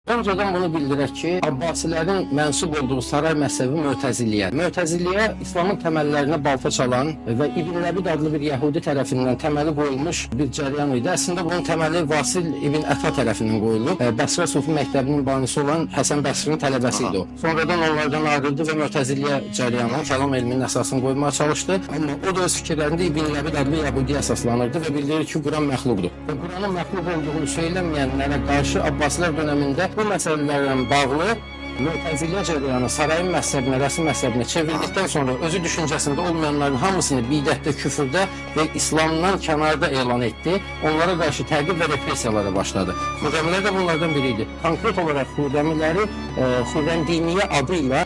Öncədən bunu bildirək ki, Abbasilərin mənsub olduğu saray məzhəbi Mötəziliyə. Mötəziliyə İslamın təməllərinə balta çalan və İbn Ləbid adlı bir Yəhudi tərəfindən təməli qoyulmuş bir cəryan idi. Əslində bunun təməli Vasil İbn Əta tərəfindən qoyulub. Bəsrə Sufi məktəbinin banisi olan Həsən Bəsrinin tələbəsi idi o. Sonradan onlardan ayrıldı və Mötəziliyə cəryanı, kəlam elminin əsasını qoymağa çalışdı. Amma o da öz fikirlərində İbn Ləbid adlı Yəhudiyə əsaslanırdı və bildirir ki, Quran məxluqdur. Və Quranın məxluq olduğunu söyləməyənlərə qarşı Abbasilər dönəmində bu məsələlərlə bağlı Mötəziliyyə cəryanı sarayın məzhəbinə, rəsmi məzhəbinə çevrildikdən sonra özü düşüncəsində olmayanların hamısını bidətdə, küfürdə və İslamdan kənarda elan etdi. Onlara qarşı təqib və repressiyalara başladı. Xürrəmilər də bunlardan biri idi. Konkret olaraq Xürrəmiləri Xürrəmdiniyyə adı ilə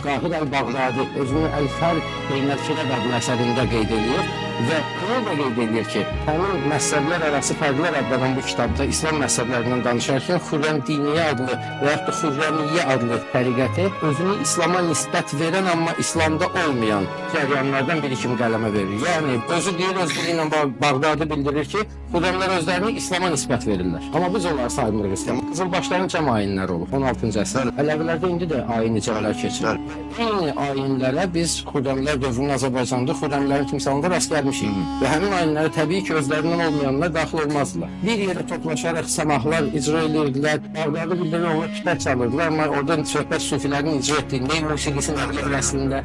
Qahir Əl-Bağdadi özünün Əl-Fərq Beynəl-Firəq adlı əsərində qeyd edir və bunu da qeyd edir ki, həmin məzhəblər arası fərqlər adlanan bu kitabda İslam məzhəblərindən danışarkən Xürrəmdiniyyə adlı və yaxud da Xürrəmiyyə adlı təriqəti özünü İslama nisbət verən, amma İslamda olmayan cəryanlardan biri kimi qələmə verir. Yəni, özü deyir, öz dili ilə Bağdadi bildirir ki, Xürrəmlər özlərini İslama nisbət verirlər. Amma biz onları saymırıq İslamı. Qızılbaşların cəm ayinləri olub 16-cı əsr. Ələvilərdə indi də ayini cəmlər keçirir. Eyni ayinlərə biz Xürrəmlər dövrünün Azərbaycanda Xürrəmlərin timsalında rast gəlmişik. Və həmin ayinlərə təbii ki, özlərindən olmayanlar daxil olmazdılar. Bir yerə toplaşaraq səmahlar icra edirdilər. Bağdadi bildirir, onlar tütək çalırdılar. Amma orada söhbət sufilərin icra etdiyi ney musiqisinin əslində.